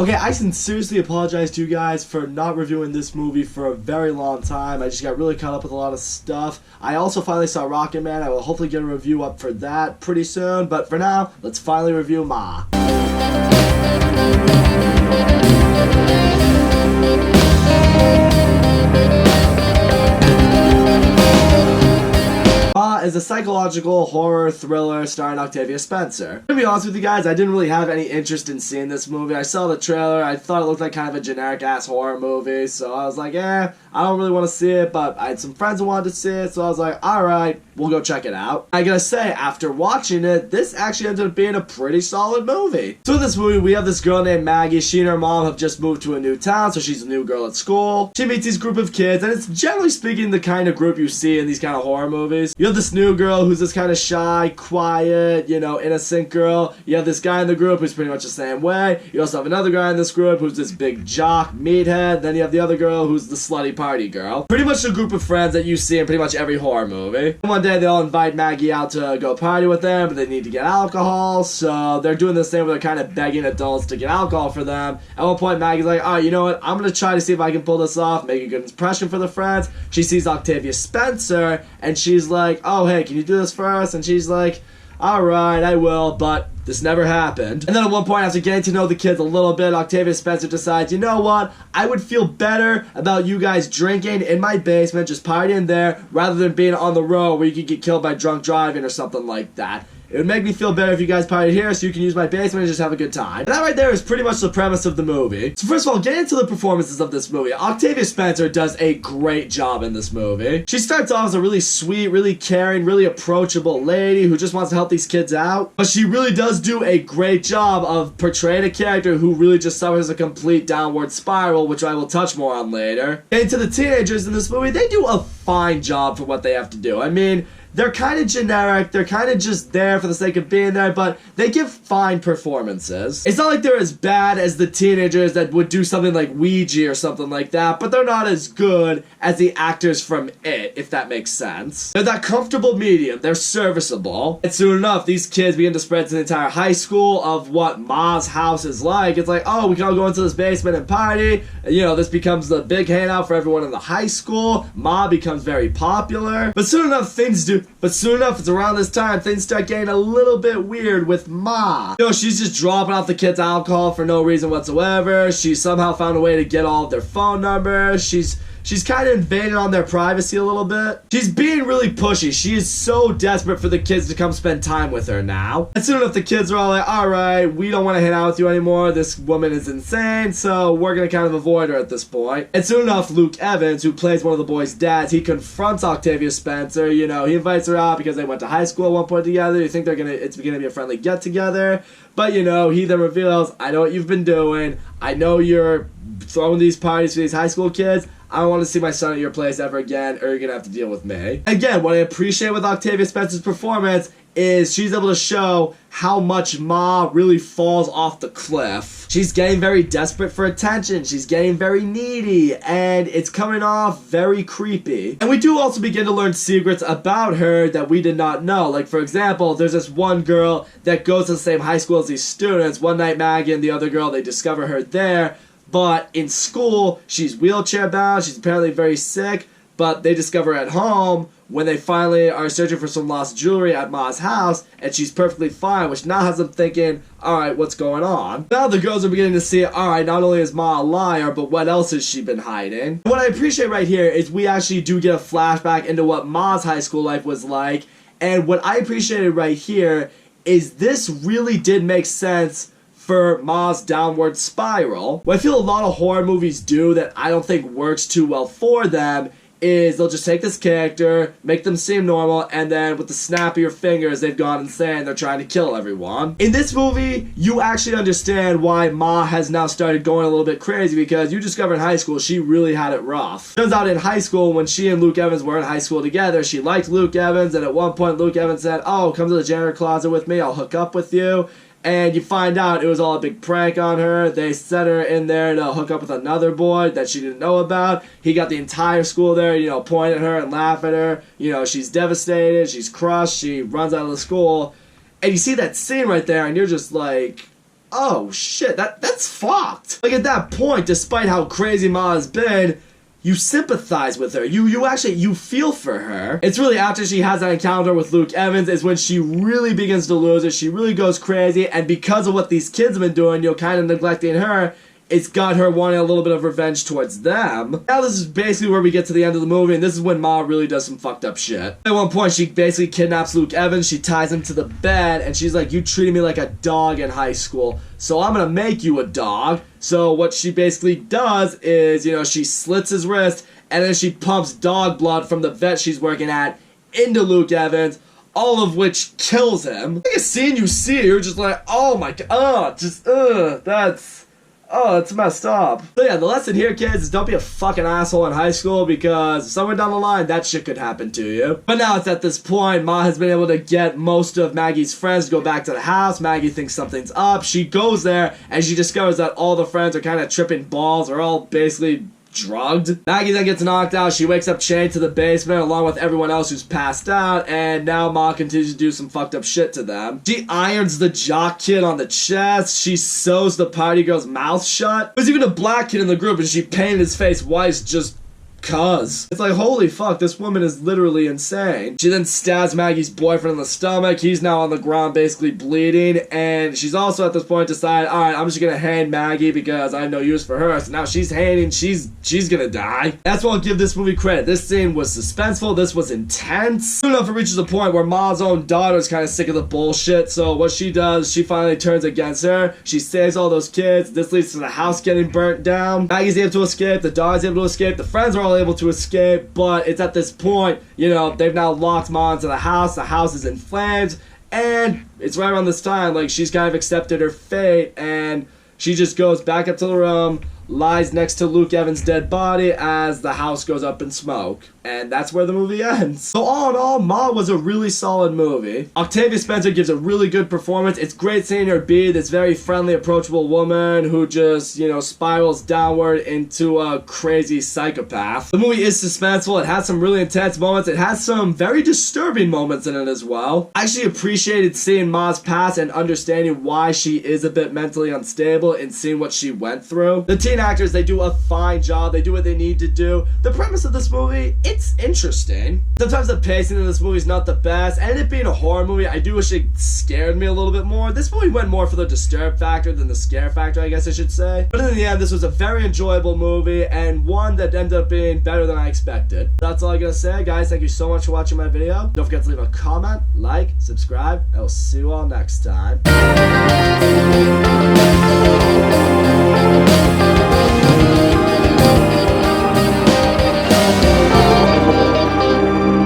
Okay, I sincerely apologize to you guys for not reviewing this movie for a very long time. I just got really caught up with a lot of stuff. I also finally saw Rocket Man. I will hopefully get a review up for that pretty soon. But for now, let's finally review Ma. Ma is a psychological horror thriller starring Octavia Spencer. To be honest with you guys, I didn't really have any interest in seeing this movie. I saw the trailer, I thought it looked like kind of a generic-ass horror movie, so I was like, I don't really want to see it, but I had some friends who wanted to see it, so I was like, alright, we'll go check it out. I gotta say, after watching it, this actually ended up being a pretty solid movie. So in this movie, we have this girl named Maggie. She and her mom have just moved to a new town, so she's a new girl at school. She meets this group of kids, and it's generally speaking the kind of group you see in these kind of horror movies. You have this new girl who's this kind of shy, quiet, innocent girl. You have this guy in the group who's pretty much the same way. You also have another guy in this group who's this big jock, meathead. Then you have the other girl who's the slutty party girl. Pretty much the group of friends that you see in pretty much every horror movie. And one day they all invite Maggie out to go party with them, but they need to get alcohol, so they're doing this thing where they're kind of begging adults to get alcohol for them. At one point, Maggie's like, alright, you know what, I'm gonna try to see if I can pull this off, make a good impression for the friends. She sees Octavia Spencer, and she's like, oh, hey, can you do this for us? And she's like, alright, I will, but this never happened. And then at one point, after getting to know the kids a little bit, Octavia Spencer decides, you know what? I would feel better about you guys drinking in my basement, just partying there, rather than being on the road where you could get killed by drunk driving or something like that. It would make me feel better if you guys partied here so you can use my basement and just have a good time. And that right there is pretty much the premise of the movie. So first of all, getting into the performances of this movie, Octavia Spencer does a great job in this movie. She starts off as a really sweet, really caring, really approachable lady who just wants to help these kids out. But she really does do a great job of portraying a character who really just suffers a complete downward spiral, which I will touch more on later. Getting to the teenagers in this movie, they do a fine job for what they have to do. I mean, they're kind of generic, they're kind of just there for the sake of being there, but they give fine performances. It's not like they're as bad as the teenagers that would do something like Ouija or something like that, but they're not as good as the actors from It, if that makes sense. They're that comfortable medium, they're serviceable, and soon enough, these kids begin to spread to the entire high school of what Ma's house is like. It's like, oh, we can all go into this basement and party, and, this becomes the big hangout for everyone in the high school. Ma becomes very popular, but soon enough, it's around this time things start getting a little bit weird with Ma. She's just dropping off the kids alcohol for no reason whatsoever. She's somehow found a way to get all of their phone numbers. She's kind of invading on their privacy a little bit. She's being really pushy. She is so desperate for the kids to come spend time with her now. And soon enough, the kids are all like, alright, we don't want to hang out with you anymore. This woman is insane, so we're going to kind of avoid her at this point. And soon enough, Luke Evans, who plays one of the boys' dads, he confronts Octavia Spencer. He invites her out because they went to high school at one point together. You think it's going to be a friendly get-together. But, he then reveals, I know what you've been doing. I know you're throwing these parties for these high school kids. I don't want to see my son at your place ever again, or you're going to have to deal with me. Again, what I appreciate with Octavia Spencer's performance is she's able to show how much Ma really falls off the cliff. She's getting very desperate for attention. She's getting very needy, and it's coming off very creepy. And we do also begin to learn secrets about her that we did not know. Like, for example, there's this one girl that goes to the same high school as these students. One night, Maggie and the other girl, they discover her there. But in school, she's wheelchair bound, she's apparently very sick, but they discover her at home when they finally are searching for some lost jewelry at Ma's house, and she's perfectly fine, which now has them thinking, alright, what's going on? Now the girls are beginning to see, alright, not only is Ma a liar, but what else has she been hiding? What I appreciate right here is we actually do get a flashback into what Ma's high school life was like, and what I appreciated right here is this really did make sense for Ma's downward spiral. What I feel a lot of horror movies do that I don't think works too well for them is they'll just take this character, make them seem normal, and then with the snap of your fingers, they've gone insane, they're trying to kill everyone. In this movie, you actually understand why Ma has now started going a little bit crazy, because you discover in high school, she really had it rough. Turns out in high school, when she and Luke Evans were in high school together, she liked Luke Evans, and at one point, Luke Evans said, oh, come to the janitor closet with me, I'll hook up with you. And you find out it was all a big prank on her. They set her in there to hook up with another boy that she didn't know about. He got the entire school there, point at her and laugh at her. She's devastated, she's crushed, she runs out of the school. And you see that scene right there, and you're just like, oh shit, that's fucked. Like at that point, despite how crazy Ma has been, you sympathize with her. You feel for her. It's really after she has that encounter with Luke Evans is when she really begins to lose it. She really goes crazy, and because of what these kids have been doing, kind of neglecting her, it's got her wanting a little bit of revenge towards them. Now this is basically where we get to the end of the movie, and this is when Ma really does some fucked up shit. At one point, she basically kidnaps Luke Evans, she ties him to the bed, and she's like, you treated me like a dog in high school, so I'm gonna make you a dog. So what she basically does is, she slits his wrist, and then she pumps dog blood from the vet she's working at into Luke Evans, all of which kills him. Like a scene you see, you're just like, oh my god, that's messed up. So yeah, the lesson here, kids, is don't be a fucking asshole in high school, because somewhere down the line, that shit could happen to you. But now it's at this point, Ma has been able to get most of Maggie's friends to go back to the house. Maggie thinks something's up. She goes there, and she discovers that all the friends are kind of tripping balls. They're all basically drugged. Maggie then gets knocked out. She wakes up chained to the basement along with everyone else who's passed out, and now Ma continues to do some fucked up shit to them. She irons the jock kid on the chest. She sews the party girl's mouth shut. There's even a black kid in the group, and she painted his face white just cuz. It's like, holy fuck, this woman is literally insane. She then stabs Maggie's boyfriend in the stomach. He's now on the ground basically bleeding, and she's also at this point decided, alright, I'm just gonna hang Maggie because I have no use for her. So now she's hanging, she's gonna die. That's why I'll give this movie credit. This scene was suspenseful, this was intense. Soon enough it reaches a point where Ma's own daughter is kind of sick of the bullshit, so what she does, she finally turns against her. She saves all those kids. This leads to the house getting burnt down. Maggie's able to escape, the daughter's able to escape, the friends are all able to escape, but it's at this point, they've now locked Ma into the house is in flames, and it's right around this time, like, she's kind of accepted her fate, and she just goes back up to the room, lies next to Luke Evans' dead body as the house goes up in smoke. And that's where the movie ends. So all in all, Ma was a really solid movie. Octavia Spencer gives a really good performance. It's great seeing her be this very friendly, approachable woman who just, spirals downward into a crazy psychopath. The movie is suspenseful. It has some really intense moments. It has some very disturbing moments in it as well. I actually appreciated seeing Ma's past and understanding why she is a bit mentally unstable and seeing what she went through. The teen actors, they do a fine job. They do what they need to do. The premise of this movie, it's interesting. Sometimes the pacing in this movie is not the best, and it being a horror movie, I do wish it scared me a little bit more. This movie went more for the disturb factor than the scare factor, I guess I should say. But in the end, this was a very enjoyable movie, and one that ended up being better than I expected. That's all I gotta say, guys. Thank you so much for watching my video. Don't forget to leave a comment, like, subscribe, and I'll see you all next time.